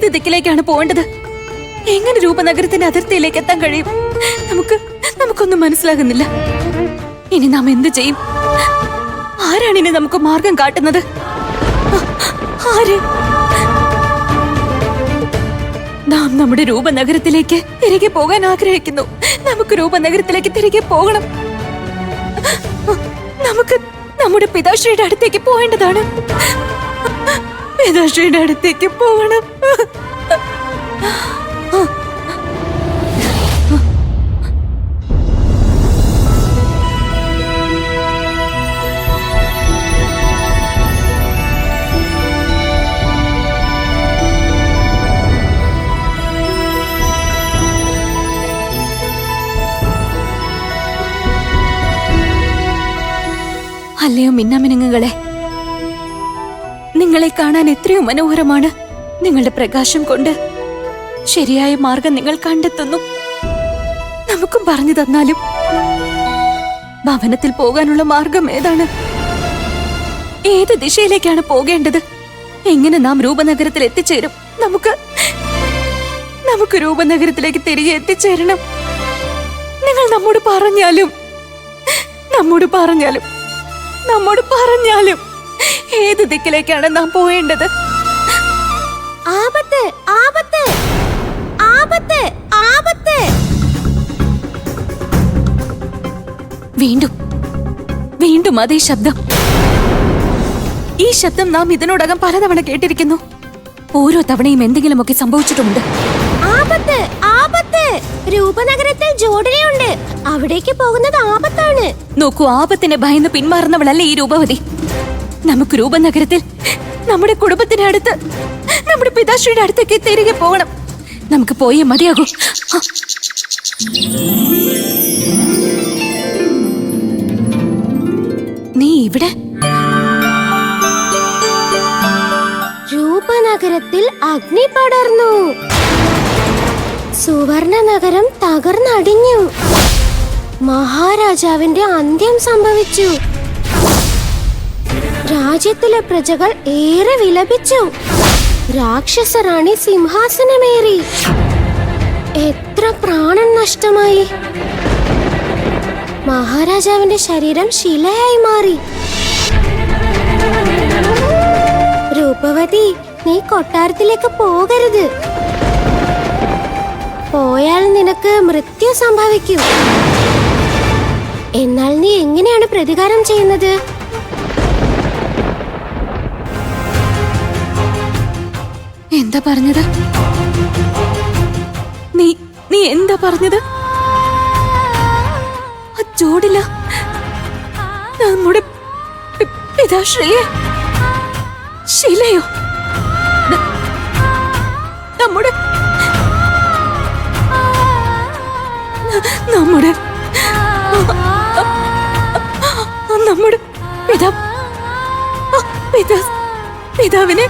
ഏത് ദിക്കിലേക്കാണ് പോകേണ്ടത്? എങ്ങനെ രൂപനഗരത്തിന്റെ അതിർത്തിയിലേക്ക് എത്താൻ കഴിയും? നമുക്കൊന്നും മനസ്സിലാകുന്നില്ല. ഇനി നാം എന്ത് ചെയ്യും? ആരാണ് ഇനി നമുക്ക് മാർഗം കാട്ടുന്നത്? ആര്? നാം നമ്മുടെ രൂപനഗരത്തിലേക്ക് തിരികെ പോകാൻ ആഗ്രഹിക്കുന്നു. നമുക്ക് രൂപനഗരത്തിലേക്ക് തിരികെ പോകണം. നമുക്ക് നമ്മുടെ പിതാശ്രീയുടെ അടുത്തേക്ക് പോകേണ്ടതാണ്. പിതാശ്രീയുടെ അടുത്തേക്ക് പോകണം. അല്ലയോ മിന്നാമിനുങ്ങളെ, നിങ്ങളെ കാണാൻ എത്രയോ മനോഹരമാണ്. നിങ്ങളുടെ പ്രകാശം കൊണ്ട് ശരിയായ മാർഗം നിങ്ങൾ കണ്ടെത്തുന്നു. നമുക്കും പറഞ്ഞു തന്നാലും. ഭവനത്തിൽ പോകാനുള്ള മാർഗം ഏതാണ്? ഏത് ദിശയിലേക്കാണ് പോകേണ്ടത്? എങ്ങനെ നാം രൂപനഗരത്തിൽ എത്തിച്ചേരും? നമുക്ക് രൂപനഗരത്തിലേക്ക് തിരികെ എത്തിച്ചേരണം. നിങ്ങൾ നമ്മോട് പറഞ്ഞാലും ഏത് ദിക്കിലേക്കാണ് നാം പോവേണ്ടത്? ആപത്ത്, ആപത്ത്, ആപത്ത്, ആപത്ത്! വീണ്ടും അതേ ശബ്ദം. ഈ ശബ്ദം നാം ഇതിനോടകം പലതവണ കേട്ടിരിക്കുന്നു. ഓരോ തവണയും എന്തെങ്കിലുമൊക്കെ സംഭവിച്ചിട്ടുമുണ്ട്. ആപത്ത്, ആപത്ത്! രൂപനഗരത്തിൽ ജോഡനയുണ്ട്. അവിടേക്ക് പോകുന്നത് ആപത്താണ്. നോക്കൂ, ആപത്തിനെ ഭയന്ന് പിന്മാറുന്നവളല്ലേ ഈ രൂപവതി. നമുക്ക് രൂപനഗരത്തിൽ നമ്മുടെ കുടുംബത്തിന്റെ അടുത്ത്, നമ്മുടെ പിതാശ്രീയുടെ അടുത്തേക്ക് തിരികെ പോകണം. നമുക്ക് പോയേ മതിയാകൂ. നീ ഇവിടെ? രൂപനഗരത്തിൽ അഗ്നി പടർന്നു. സുവർണ നഗരം തകർന്നടിഞ്ഞു. മഹാരാജാവിന്റെ അന്ത്യം സംഭവിച്ചു. രാജ്യത്തിലെ പ്രജകൾ ഏറെ വിലപിച്ചു. രാക്ഷസറാണി സിംഹാസനമേറി. എത്ര പ്രാണൻ നഷ്ടമായി. മഹാരാജാവിന്റെ ശരീരം ശിലയായി മാറി. രൂപവതി, നീ കൊട്ടാരത്തിലേക്ക് പോകരുത്. പോയാൽ നിനക്ക് മൃത്യു സംഭവിക്കും. എന്നാൽ നീ എങ്ങനെയാണ് പ്രതികാരം ചെയ്യുന്നത്? എന്താ പറഞ്ഞത്? നീ എന്താ പറഞ്ഞത്? ജോഡില്ല നമ്മുടെ പിതാശ്രീയെ ശിലയോ? നമ്മുടെ നമ്മുടെ നമ്മുടെ പിതാവിനെ,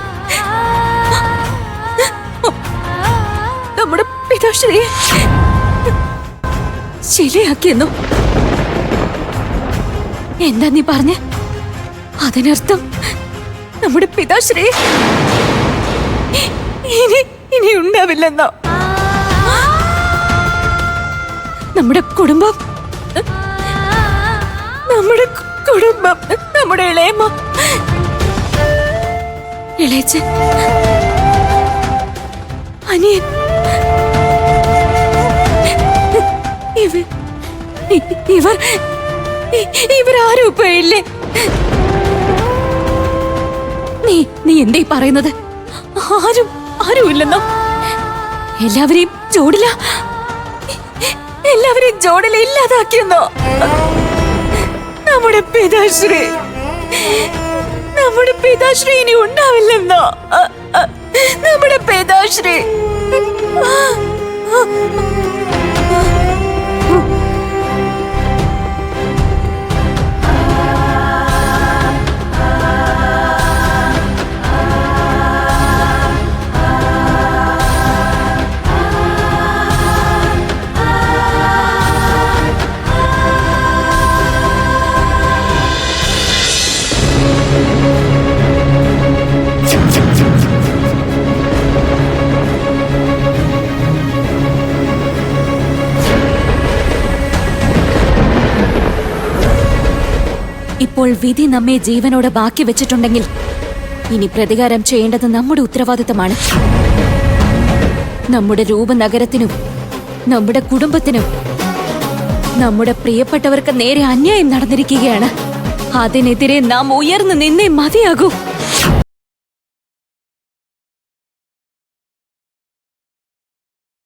നമ്മുടെ പിതാശ്രീയെ ശിലയാക്കിയെന്നു. എന്താ നീ പറഞ്ഞ? അതിനർത്ഥം നമ്മുടെ പിതാശ്രീ ഇനി ഉണ്ടാവില്ലെന്നോ? നമ്മുടെ കുടുംബം, നമ്മുടെ ഇളയമ്മ, ഇളയച്ചൻ, അനിയൻ, ഇവരാരും ഇപ്പൊ ഇല്ലേ? നീ എന്തേ പറയുന്നത്? ആരും ഇല്ലെന്നോ? എല്ലാവരെയും ജോഡില ഇല്ലാതാക്കിയെന്നോ? നമ്മുടെ പിതാശ്രീ ഇനി ഉണ്ടാവില്ലെന്നോ? നമ്മുടെ പിതാശ്രീ ഇപ്പോൾ വിധി നമ്മെ ജീവനോടെ ബാക്കി വെച്ചിട്ടുണ്ടെങ്കിൽ ഇനി പ്രതികാരം ചെയ്യേണ്ടത് നമ്മുടെ ഉത്തരവാദിത്തമാണ്. നമ്മുടെ രൂപനഗരത്തിനും നമ്മുടെ കുടുംബത്തിനും നമ്മുടെ പ്രിയപ്പെട്ടവർക്ക് നേരെ അന്യായം നടന്നിരിക്കുകയാണ്. അതിനെതിരെ നാം ഉയർന്നു നിന്നേ മതിയാകൂ.